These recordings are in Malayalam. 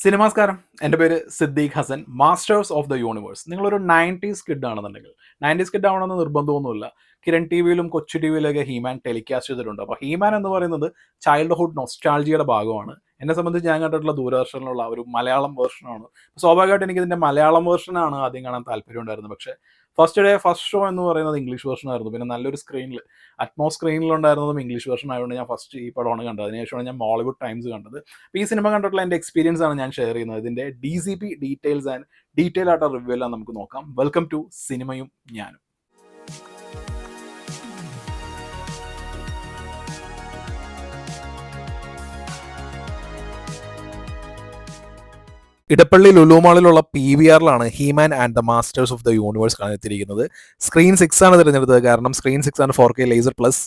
സിനിമാസ്കാരം. എൻ്റെ പേര് Siddique Hasan. Masters of the universe. നിങ്ങളൊരു 90s കിഡ് ആണെന്നുണ്ടെങ്കിൽ 90s കിഡ് ആവണമെന്ന് നിർബന്ധമൊന്നുമില്ല. കിരൺ ടി വിയിലും കൊച്ചു ടി വിയിലൊക്കെ ഹീമാൻ ടെലികാസ്റ്റ് ചെയ്തിട്ടുണ്ട്. അപ്പോൾ ഹീമാൻ എന്ന് പറയുന്നത് ചൈൽഡ്ഹുഡ് നൊസ്റ്റാൾജിയുടെ ഭാഗമാണ്. എന്നെ സംബന്ധിച്ച് ഞാൻ കണ്ടിട്ടുള്ള ദൂരദർശനിലുള്ള ഒരു മലയാളം വേർഷനാണ്. സ്വാഭാവികമായിട്ട് എനിക്കിതിൻ്റെ മലയാളം വേർഷനാണ് ആദ്യം കാണാൻ താല്പര്യമുണ്ടായിരുന്നത്. പക്ഷേ ഫസ്റ്റ് ഷോ എന്ന് പറയുന്നത് ഇംഗ്ലീഷ് വേർഷനായിരുന്നു. പിന്നെ നല്ലൊരു സ്ക്രീനിൽ സ്ക്രീനിലുണ്ടായിരുന്നതും ഇംഗ്ലീഷ് വേർഷൻ ആയതുകൊണ്ട് ഞാൻ ഫസ്റ്റ് ഈ പടമാണ് കണ്ടത്. അതിനുശേഷമാണ് ഞാൻ മോളിവുഡ് ടൈംസ് കണ്ടത്. അപ്പോൾ ഈ സിനിമ കണ്ടിട്ടുള്ള എൻ്റെ എക്സ്പീരിയൻസ് ആണ് ഞാൻ ഷെയർ ചെയ്യുന്നത്. ഇതിൻ്റെ DCP ഡീറ്റെയിൽസ് ആൻഡ് ഡീറ്റെയിൽ ആയിട്ടുള്ള റിവ്യൂ എല്ലാം നമുക്ക് നോക്കാം. വെൽക്കം ടു സിനിമയും ഞാനും. ഇടപ്പള്ളി ലുലു മാളിലുള്ള PVRലാണ് He Man and the Masters of the Universe കാണാനെത്തിയിരിക്കുന്നത്. സ്ക്രീൻ 6 ആണ് തിരഞ്ഞെടുത്തത്. കാരണം സ്ക്രീൻ 6 ആണ് 4K ലേസർ പ്ലസ്.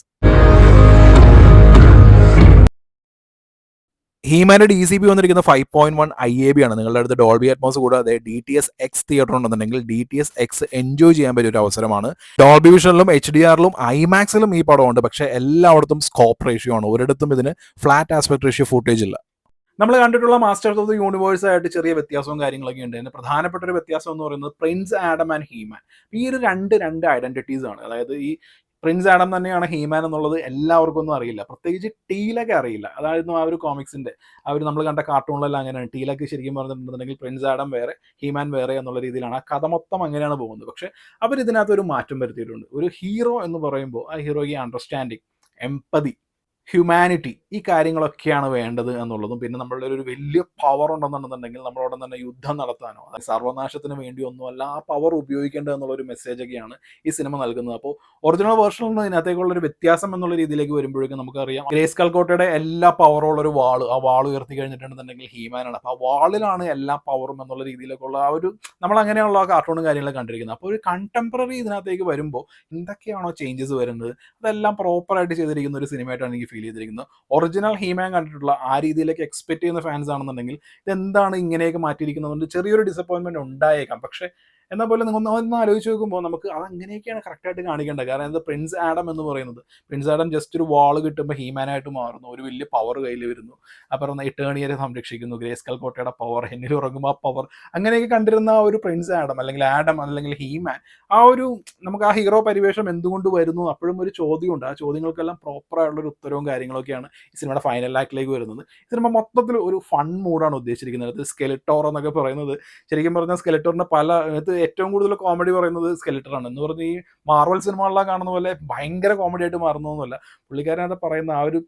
ഹീമാൻ്റെ DCP വന്നിരിക്കുന്നത് 5.1 IAB ആണ്. നിങ്ങളുടെ അടുത്ത് ഡോൾബി അറ്റ്മോസ് കൂടാതെ DTS X തിയേറ്റർ ഉണ്ടെന്നുണ്ടെങ്കിൽ DTS X എൻജോയ് ചെയ്യാൻ പറ്റിയ ഒരു അവസരമാണ്. ഡോൾബി വിഷനിലും HDRലും IMAXലും ഈ പടമുണ്ട്. പക്ഷേ എല്ലായിടത്തും സ്കോപ്പ് റേഷ്യോ ആണ്. ഒരിടത്തും ഇതിന് ഫ്ലാറ്റ് ആസ്പെക്ട് റേഷ്യോ ഫുട്ടേജ് ഇല്ല. നമ്മൾ കണ്ടിട്ടുള്ള മാസ്റ്റേഴ്സ് ഓഫ് ദി യൂണിവേഴ്സ് ആയിട്ട് ചെറിയ വ്യത്യാസവും കാര്യങ്ങളൊക്കെ ഉണ്ട്. അതിന് പ്രധാനപ്പെട്ട ഒരു വ്യത്യാസം എന്ന് പറയുന്നത് പ്രിൻസ് ആഡം ആൻഡ് ഹീമാൻ. ഈ ഒരു രണ്ട് ഐഡന്റിറ്റീസ് ആണ്. അതായത് ഈ പ്രിൻസ് ആഡം തന്നെയാണ് ഹീമാൻ എന്നുള്ളത് എല്ലാവർക്കും ഒന്നും അറിയില്ല. പ്രത്യേകിച്ച് ടീലൊക്കെ അറിയില്ല. അതായിരുന്നു ആ ഒരു കോമിക്സിന്റെ നമ്മൾ കണ്ട കാർട്ടൂണിലെല്ലാം അങ്ങനെയാണ്. ടീലൊക്കെ ശരിക്കും പറഞ്ഞിട്ടുണ്ടെങ്കിൽ പ്രിൻസ് ആഡം വേറെ ഹീമാൻ വേറെ എന്നുള്ള രീതിയിലാണ് ആ കഥ മൊത്തം അങ്ങനെയാണ് പോകുന്നത്. പക്ഷെ അവർ ഇതിനകത്ത് ഒരു മാറ്റം വരുത്തിയിട്ടുണ്ട്. ഒരു ഹീറോ എന്ന് പറയുമ്പോൾ ആ ഹീറോയ്ക്ക് അണ്ടർസ്റ്റാൻഡിങ്, എംപതി, ഹ്യൂമാനിറ്റി, ഈ കാര്യങ്ങളൊക്കെയാണ് വേണ്ടത് എന്നുള്ളതും പിന്നെ നമ്മളുടെ ഒരു വലിയ പവർ ഉണ്ടെന്നുണ്ടെന്നുണ്ടെങ്കിൽ നമ്മളോട് തന്നെ യുദ്ധം നടത്താനോ അതായത് സർവനാശത്തിന് വേണ്ടിയൊന്നുമല്ല ആ പവർ ഉപയോഗിക്കേണ്ടത് എന്നുള്ളൊരു മെസ്സേജൊക്കെയാണ് ഈ സിനിമ നൽകുന്നത്. അപ്പോൾ ഒറിജിനൽ വേർഷനിൽ നിന്ന് ഇതിനകത്തേക്കുള്ള ഒരു വ്യത്യാസം എന്നുള്ള രീതിയിലേക്ക് വരുമ്പോഴേക്കും നമുക്കറിയാം ഗ്രേസ്കൽ കോട്ടയുടെ എല്ലാ പവറുള്ളൊരു വാള്, ആ വാൾ ഉയർത്തി കഴിഞ്ഞിട്ടുണ്ടെന്നുണ്ടെങ്കിൽ ഹീമാനാണ്. അപ്പോൾ ആ വാളിലാണ് എല്ലാ പവറും എന്നുള്ള രീതിയിലേക്കുള്ള ആ ഒരു നമ്മൾ അങ്ങനെയുള്ള കാർട്ടൂണും കാര്യങ്ങളൊക്കെ കണ്ടിരിക്കുന്നത്. അപ്പോൾ ഒരു കണ്ടംപററി ഇതിനകത്തേക്ക് വരുമ്പോൾ എന്തൊക്കെയാണോ ചേഞ്ചസ് വരുന്നത് അതെല്ലാം പ്രോപ്പറായിട്ട് ചെയ്തിരിക്കുന്ന ഒരു സിനിമയായിട്ടാണ് എനിക്ക് ഫീൽ ചെയ്തിരിക്കുന്നത്. ഒറിജിനൽ ഹീമാൻ കണ്ടിട്ടുള്ള ആ രീതിയിലേക്ക് എക്സ്പെക്ട് ചെയ്യുന്ന ഫാൻസ് ആണെന്നുണ്ടെങ്കിൽ ഇതെന്താണ് ഇങ്ങനെയൊക്കെ മാറ്റിയിരിക്കുന്നത് ചെറിയൊരു ഡിസപ്പോയിൻമെന്റ് ഉണ്ടായേക്കാം. പക്ഷേ എന്നാൽ പോലും നിങ്ങൾ ഒന്ന് ആലോചിച്ച് നോക്കുമ്പോൾ നമുക്ക് അതങ്ങനെയൊക്കെയാണ് കറക്റ്റായിട്ട് കാണിക്കേണ്ടത്. കാരണം ഇത് പ്രിൻസ് ആഡം എന്ന് പറയുന്നത് പ്രിൻസ് ആഡം ജസ്റ്റ് ഒരു വാൾ കിട്ടുമ്പോൾ ഹീമാനായിട്ട് മാറുന്നു, ഒരു വലിയ പവർ കയ്യിൽ വരുന്നു, അപ്പുറം ഇറ്റേണിയരെ സംരക്ഷിക്കുന്നു, ഗ്രേസ്കൽ കോട്ടയുടെ പവർ, എന്നിൽ ഉറങ്ങുമ്പോൾ ആ പവർ, അങ്ങനെയൊക്കെ കണ്ടിരുന്ന ആ ഒരു പ്രിൻസ് ആഡം അല്ലെങ്കിൽ ഹീമാൻ, ആ ഒരു നമുക്ക് ആ ഹീറോ പരിവേഷം എന്തുകൊണ്ട് വരുന്നു അപ്പോഴും ഒരു ചോദ്യമുണ്ട്. ആ ചോദ്യങ്ങൾക്കെല്ലാം പ്രോപ്പറായിട്ടുള്ളൊരു ഉത്തരവും കാര്യങ്ങളൊക്കെയാണ് ഈ സിനിമയുടെ ഫൈനൽ ആക്ടിലേക്ക് വരുന്നത്. ഈ സിനിമ മൊത്തത്തിൽ ഒരു ഫൺ മൂഡാണ് ഉദ്ദേശിച്ചിരിക്കുന്നത്. സ്കെലിറ്റോർ എന്നൊക്കെ പറയുന്നത് ശരിക്കും പറഞ്ഞാൽ സ്കെലിറ്റോറിന്റെ ഏറ്റവും കൂടുതൽ കോമഡി പറയുന്നത് സ്കെലിറ്ററാണ്. എന്ന് പറഞ്ഞാൽ ഈ മാർവൽ സിനിമകളിലാണ് കാണുന്ന പോലെ ഭയങ്കര കോമഡി ആയിട്ട് മാറുന്നതൊന്നുമല്ല. പുള്ളിക്കാരനത് പറയുന്ന ആ ഒരു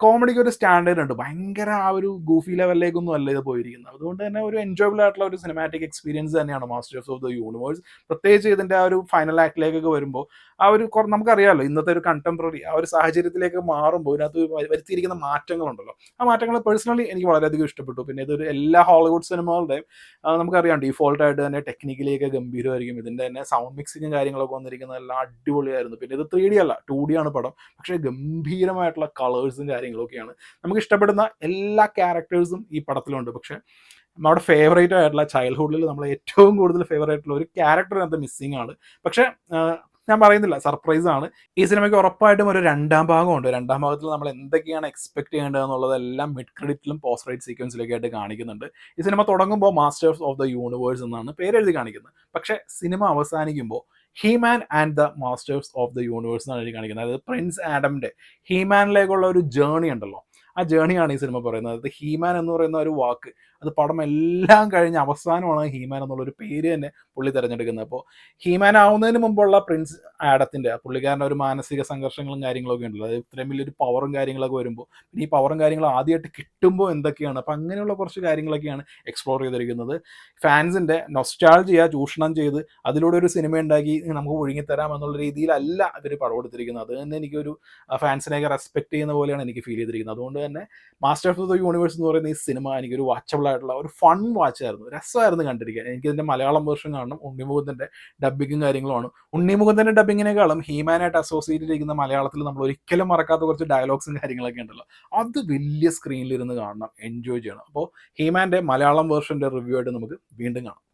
കോമഡിക്ക് ഒരു സ്റ്റാൻഡേർഡ് ഉണ്ട്. ഭയങ്കര ആ ഒരു ഗൂഫി ലെവലിലേക്കൊന്നും അല്ല ഇത് പോയിരിക്കുന്നത്. അതുകൊണ്ട് തന്നെ ഒരു എൻജോയബിൾ ആയിട്ടുള്ള ഒരു സിനിമാറ്റിക് എക്സ്പീരിയൻസ് തന്നെയാണ് മാസ്റ്റേഴ്സ് ഓഫ് ദ യൂണിവേഴ്സ്. പ്രത്യേകിച്ച് ഇതിൻ്റെ ആ ഒരു ഫൈനൽ ആക്ടിലേക്കൊക്കെ വരുമ്പോൾ ആ ഒരു നമുക്കറിയാമല്ലോ ഇന്നത്തെ ഒരു കണ്ടംപററി ആ ഒരു സാഹചര്യത്തിലേക്ക് മാറുമ്പോൾ ഇതിനകത്ത് വരുത്തിയിരിക്കുന്ന മാറ്റങ്ങളുണ്ടല്ലോ. ആ മാറ്റങ്ങൾ പേഴ്സണലി എനിക്ക് വളരെയധികം ഇഷ്ടപ്പെട്ടു. പിന്നെ ഇതൊരു എല്ലാ ഹോളിവുഡ് സിനിമകളുടെയും നമുക്കറിയാം ഡീഫോൾട്ടായിട്ട് തന്നെ ടെക്നിക്കലിയൊക്കെ ഗംഭീരമായിരിക്കും. ഇതിൻ്റെ തന്നെ സൗണ്ട് മിക്സിങ്ങും കാര്യങ്ങളൊക്കെ വന്നിരിക്കുന്നത് എല്ലാം അടിപൊളിയായിരുന്നു. പിന്നെ ഇത് 3D അല്ല 2D ആണ് പടം. പക്ഷേ ഗംഭീരമായിട്ടുള്ള കളേഴ്സും കാര്യങ്ങളൊക്കെയാണ്. നമുക്ക് ഇഷ്ടപ്പെടുന്ന എല്ലാ ക്യാരക്ടേഴ്സും ഈ പടത്തിലുണ്ട്. പക്ഷേ നമ്മുടെ ഫേവറേറ്റ് ആയിട്ടുള്ള ചൈൽഡ്ഹുഡിൽ നമ്മൾ ഏറ്റവും കൂടുതൽ ഫേവറേറ്റ് ആയിട്ടുള്ള ഒരു ക്യാരക്ടറിനകത്ത് മിസ്സിംഗ് ആണ്. പക്ഷേ ഞാൻ പറയുന്നില്ല, സർപ്രൈസ് ആണ്. ഈ സിനിമയ്ക്ക് ഉറപ്പായിട്ടും ഒരു 2ാം ഭാഗമുണ്ട്. 2ാം ഭാഗത്തിൽ നമ്മൾ എന്തൊക്കെയാണ് എക്സ്പെക്ട് ചെയ്യേണ്ടത് എന്നുള്ളതെല്ലാം മിഡ് ക്രെഡിറ്റിലും പോസ്റ്റ് ക്രെഡിറ്റ് സീക്വൻസിലൊക്കെ ആയിട്ട് കാണിക്കുന്നുണ്ട്. ഈ സിനിമ തുടങ്ങുമ്പോൾ മാസ്റ്റേഴ്സ് ഓഫ് ദ യൂണിവേഴ്സ് എന്നാണ് പേരെഴുതി കാണിക്കുന്നത്. പക്ഷേ സിനിമ അവസാനിക്കുമ്പോൾ He-Man and the Masters of the universe എന്നാണ് എഴുതി കാണിക്കുന്നത്. അതായത് പ്രിൻസ് ആഡമിൻ്റെ ഹീമാനിലേക്കുള്ള ഒരു ജേണി ഉണ്ടല്ലോ, ആ ജേണിയാണ് ഈ സിനിമ പറയുന്നത്. അത് ഹീമാൻ എന്ന് പറയുന്ന ഒരു വാക്ക് അത് പടം എല്ലാം കഴിഞ്ഞ് അവസാനമാണ് ഹീമാൻ എന്നുള്ളൊരു പേര് തന്നെ പുള്ളി തിരഞ്ഞെടുക്കുന്നത്. അപ്പോൾ ഹീമാൻ ആവുന്നതിന് മുമ്പുള്ള പ്രിൻസ് ആഡത്തിൻ്റെ പുള്ളിക്കാരൻ്റെ ഒരു മാനസിക സംഘർഷങ്ങളും കാര്യങ്ങളൊക്കെ ഉണ്ടല്ലോ. അത് ഇത്രയും വലിയൊരു പവറും കാര്യങ്ങളൊക്കെ വരുമ്പോൾ പിന്നെ ഈ പവറും കാര്യങ്ങളും ആദ്യമായിട്ട് കിട്ടുമ്പോൾ എന്തൊക്കെയാണ്, അപ്പോൾ അങ്ങനെയുള്ള കുറച്ച് കാര്യങ്ങളൊക്കെയാണ് എക്സ്പ്ലോർ ചെയ്തിരിക്കുന്നത്. ഫാൻസിൻ്റെ നൊസ്റ്റാൾജിയ ചൂഷണം ചെയ്ത് അതിലൂടെ ഒരു സിനിമ ഉണ്ടാക്കി നമുക്ക് ഒഴുങ്ങിത്തരാം എന്നുള്ള രീതിയിലല്ല ഇവർ പടം കൊടുത്തിരിക്കുന്നത്. അത് തന്നെ എനിക്കൊരു ഫാൻസിനെയൊക്കെ റെസ്പെക്ട് ചെയ്യുന്ന പോലെയാണ് എനിക്ക് ഫീൽ ചെയ്തിരിക്കുന്നത്. അതുകൊണ്ട് തന്നെ മാസ്റ്റേഴ്സ് ഓഫ് ദ യൂണിവേഴ്സ് എന്ന് പറയുന്ന ഈ സിനിമ എനിക്കൊരു വാച്ചബിൾ ആയിട്ടുള്ള ഒരു ഫൺ വാച്ചായിരുന്നു. രസമായിരുന്നു കണ്ടിരിക്കാൻ. എനിക്കിതിൻ്റെ മലയാളം വേർഷൻ കാണണം. ഉണ്ണിമുകുന്ദൻ്റെ ഡബ്ബിങ്ങും കാര്യങ്ങളുമാണ്. ഉണ്ണിമുകുന്ദൻ്റെ ഡബ്ബിങ്ങിനേക്കാളും ഹീമാനായിട്ട് അസോസിയേറ്റ് ചെയ്തിരിക്കുന്ന മലയാളത്തിൽ നമ്മൾ ഒരിക്കലും മറക്കാത്ത കുറച്ച് ഡയലോഗ്സും കാര്യങ്ങളൊക്കെ ഉണ്ടല്ലോ, അത് വലിയ സ്ക്രീനിലിരുന്ന് കാണണം, എൻജോയ് ചെയ്യണം. അപ്പോൾ ഹീമാൻ്റെ മലയാളം വേർഷൻ്റെ റിവ്യൂ ആയിട്ട് നമുക്ക് വീണ്ടും കാണാം.